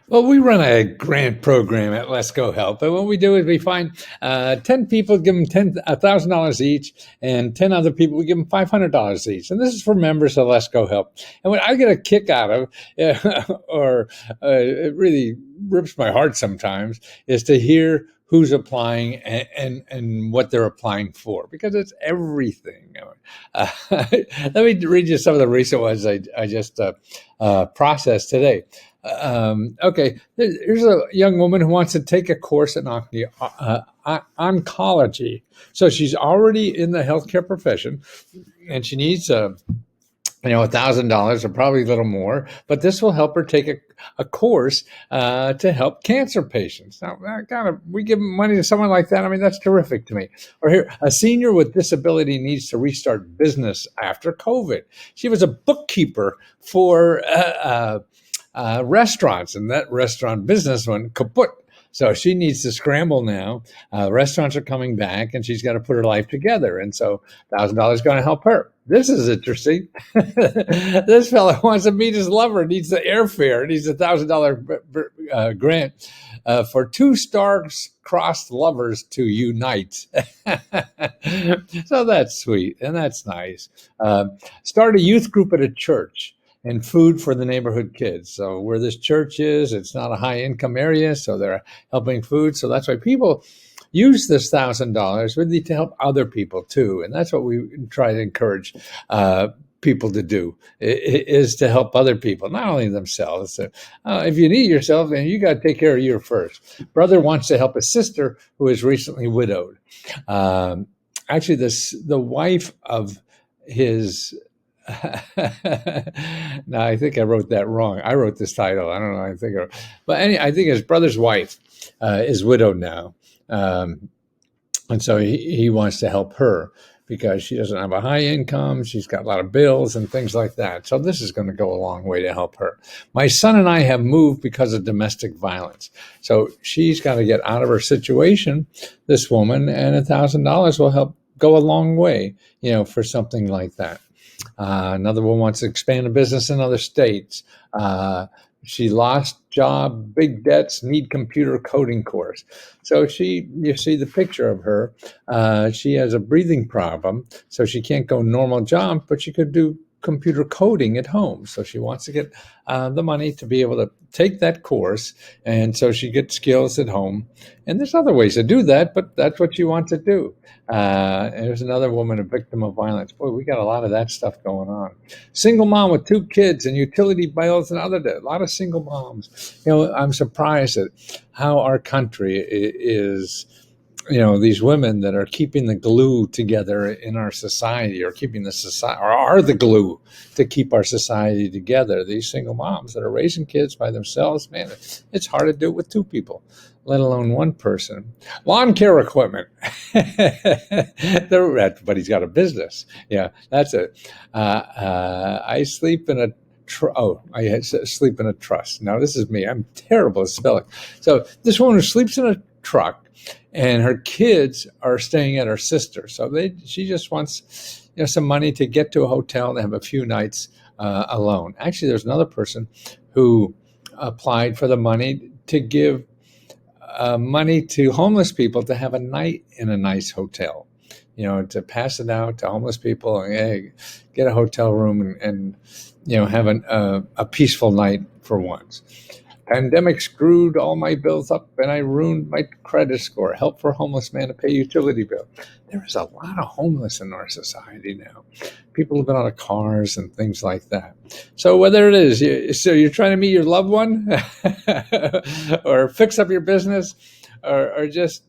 Well, we run a grant program at Let's Go Help, and what we do is we find 10 people, give them $1,000 each, and 10 other people, we give them $500 each. And this is for members of Let's Go Help. And what I get a kick out of, or it really rips my heart sometimes, is to hear who's applying and what they're applying for, because it's everything. Let me read you some of the recent ones I just processed today. Okay, here's a young woman who wants to take a course in oncology. So she's already in the healthcare profession, and she needs $1,000 or probably a little more, but this will help her take a course to help cancer patients. Now, we give money to someone like that. I mean, that's terrific to me. Or here, a senior with disability needs to restart business after COVID. She was a bookkeeper for restaurants, and that restaurant business went kaput. So she needs to scramble now. Restaurants are coming back, and she's got to put her life together. And so $1,000 is going to help her. This is interesting. This fellow wants to meet his lover, needs the airfare, needs $1,000 grant for two star-crossed lovers to unite. So that's sweet, and that's nice. Start a youth group at a church, and food for the neighborhood kids. So where this church is, it's not a high income area, so they're helping food. So that's why people use this $1,000 really to help other people too. And that's what we try to encourage people to do, is to help other people, not only themselves. So, if you need yourself, then you got to take care of you first. Brother wants to help a sister who is recently widowed. Actually, the wife of his no, I think I wrote that wrong. I wrote this title. I don't know. But I think his brother's wife is widowed now, and so he wants to help her because she doesn't have a high income. She's got a lot of bills and things like that. So this is going to go a long way to help her. My son and I have moved because of domestic violence. So she's got to get out of her situation, this woman, and $1,000 will help go a long way, for something like that. Another one wants to expand a business in other states. She lost job, big debts, need computer coding course. So you see the picture of her. She has a breathing problem, so she can't go normal job, but she could do computer coding at home. So she wants to get the money to be able to take that course, and so she gets skills at home. And there's other ways to do that, but that's what you want to do. And there's another woman, a victim of violence. Boy, we got a lot of that stuff going on. Single mom with 2 kids and utility bills and other debt. A lot of single moms. I'm surprised at how our country is, these women that are keeping the glue together in our society, or keeping the society, or are the glue to keep our society together. These single moms that are raising kids by themselves, man, it's hard to do it with 2 people, let alone 1 person. Lawn care equipment. Everybody's got a business. Yeah, that's it. I sleep in a I sleep in a truss. Now, this is me. I'm terrible at spelling. So this woman who sleeps in a truck, and her kids are staying at her sister. So she just wants, some money to get to a hotel and have a few nights alone. Actually, there's another person who applied for the money to give money to homeless people to have a night in a nice hotel, to pass it out to homeless people, and hey, get a hotel room and have a peaceful night for once. Pandemic screwed all my bills up, and I ruined my credit score. Help for homeless man to pay utility bill. There is a lot of homeless in our society now. People living out of cars and things like that. So whether it is, so you're trying to meet your loved one, or fix up your business, or just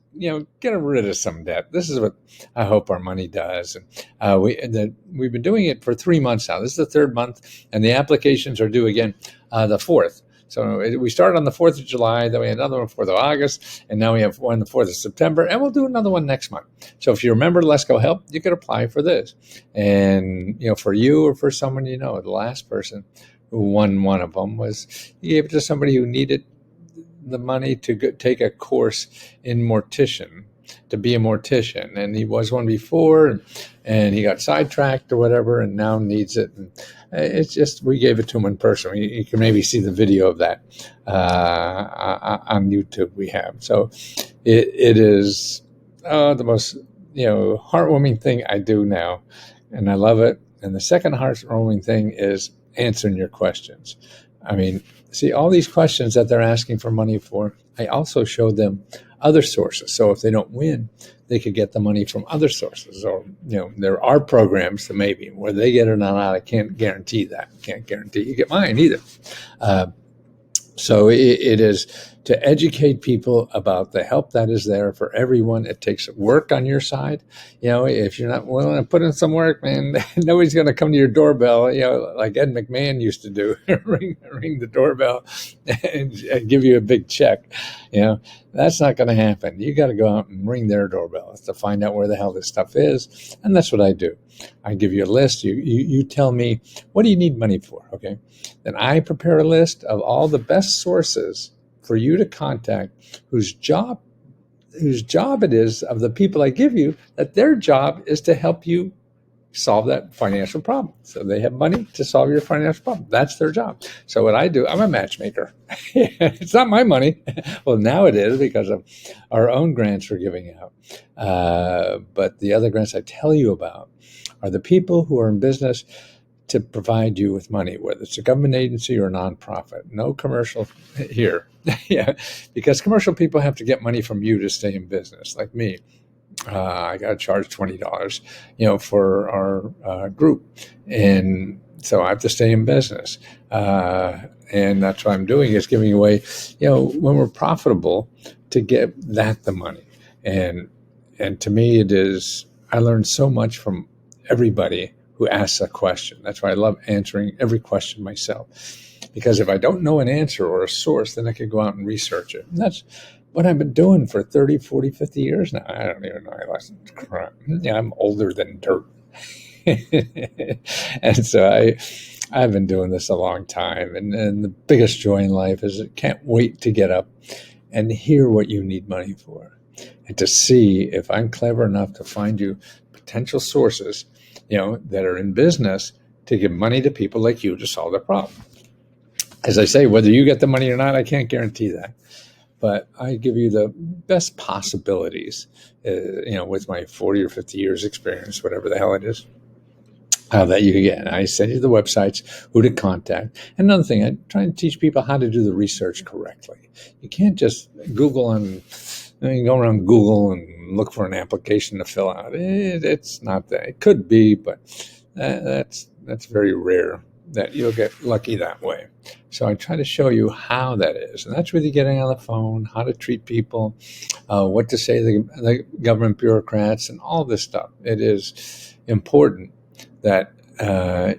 get rid of some debt. This is what I hope our money does. And we've been doing it for 3 months now. This is the 3rd month, and the applications are due again the 4th. So we started on the 4th of July, then we had another one 4th of August, and now we have one the 4th of September, and we'll do another one next month. So if you remember Let's Go Help, you could apply for this. And, for you or for someone the last person who won one of them was, you gave it to somebody who needed the money to take a course in mortician. to be a mortician, and he was one before, and he got sidetracked or whatever, and now needs it. And it's just, we gave it to him in person. You can maybe see the video of that on YouTube. We have, so it is the most heartwarming thing I do now, and I love it. And the second heartwarming thing is answering your questions. I mean, see, all these questions that they're asking for money for, I also show them other sources. So if they don't win, they could get the money from other sources. Or, there are programs that maybe where they get it or not. I can't guarantee that. Can't guarantee you get mine either. So it is to educate people about the help that is there for everyone. It takes work on your side. If you're not willing to put in some work, man, nobody's going to come to your doorbell, like Ed McMahon used to do, ring the doorbell and give you a big check. That's not going to happen. You got to go out and ring their doorbell to find out where the hell this stuff is. And that's what I do. I give you a list. You tell me, what do you need money for? Okay. Then I prepare a list of all the best sources for you to contact whose job it is, of the people I give you, that their job is to help you solve that financial problem. So they have money to solve your financial problem. That's their job. So what I do, I'm a matchmaker. It's not my money. Well, now it is because of our own grants we're giving out. But the other grants I tell you about are the people who are in business to provide you with money, whether it's a government agency or a nonprofit. No commercial here. Yeah, because commercial people have to get money from you to stay in business, like me. I got to charge $20, for our group, and so I have to stay in business. And that's what I'm doing, is giving away, when we're profitable, to get the money. And to me, it is. I learned so much from everybody who asks a question. That's why I love answering every question myself. Because if I don't know an answer or a source, then I could go out and research it. And that's what I've been doing for 30, 40, 50 years now. I don't even know. Crap. Yeah, I'm older than dirt. And so I've been doing this a long time. And the biggest joy in life is I can't wait to get up and hear what you need money for. And to see if I'm clever enough to find you potential sources, that are in business to give money to people like you to solve their problem. As I say, whether you get the money or not, I can't guarantee that. But I give you the best possibilities, with my 40 or 50 years experience, whatever the hell it is, that you can get. And I send you the websites, who to contact. And another thing, I try and teach people how to do the research correctly. You can't just Google and go around Google and look for an application to fill out. It's not that. It could be, but that's very rare that you'll get lucky that way. So I try to show you how that is. And that's really getting on the phone, how to treat people, what to say to the government bureaucrats, and all this stuff. It is important that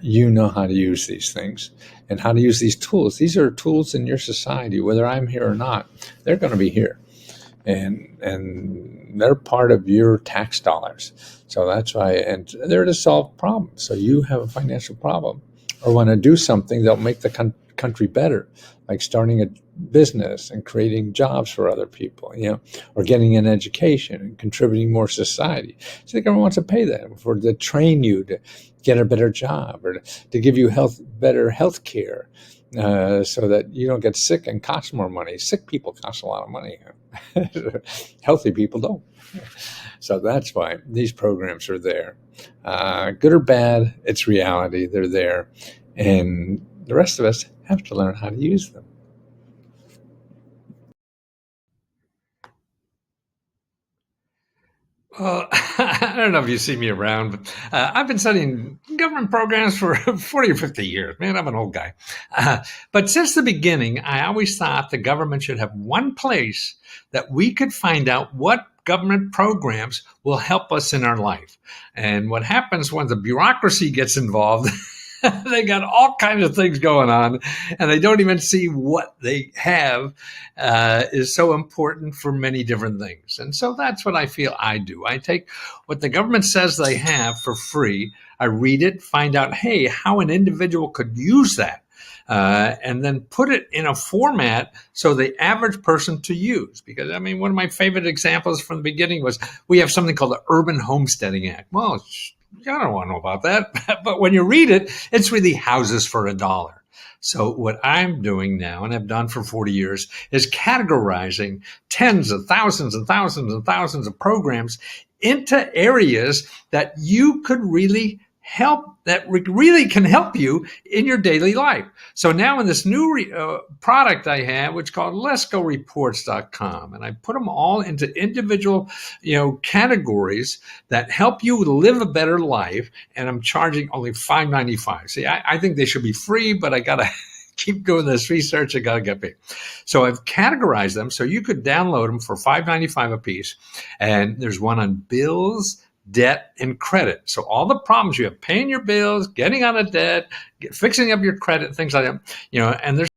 you know how to use these things and how to use these tools. These are tools in your society. Whether I'm here or not, they're going to be here. And they're part of your tax dollars. So that's why, and they're to solve problems. So you have a financial problem or want to do something that'll make the country better, like starting a business and creating jobs for other people, or getting an education and contributing more to society. So the government wants to pay them to train you to get a better job or to give you better health care. So that you don't get sick and cost more money. Sick people cost a lot of money. Healthy people don't. So that's why these programs are there. Good or bad, it's reality. They're there. And the rest of us have to learn how to use them. Well, I don't know if you see me around, but I've been studying government programs for 40 or 50 years. Man, I'm an old guy. But since the beginning, I always thought the government should have one place that we could find out what government programs will help us in our life. And what happens when the bureaucracy gets involved, they got all kinds of things going on, and they don't even see what they have is so important for many different things. And so that's what I feel I do. I take what the government says they have for free. I read it, find out, hey, how an individual could use that. and then put it in a format so the average person to use. Because, I mean, one of my favorite examples from the beginning was we have something called the Urban Homesteading Act. Well, I don't want to know about that. But when you read it, it's really houses for $1. So what I'm doing now, and have done for 40 years, is categorizing tens of thousands and thousands and thousands of programs into areas that you could really help, that really can help you in your daily life. So now in this new product I have, which is called letsgoreports.com, and I put them all into individual, categories that help you live a better life. And I'm charging only $5.95. See, I think they should be free, but I got to keep doing this research. I got to get paid. So I've categorized them so you could download them for $5.95 a piece. And there's one on bills, debt, and credit. So all the problems you have, paying your bills, getting out of debt, fixing up your credit, things like that, and there's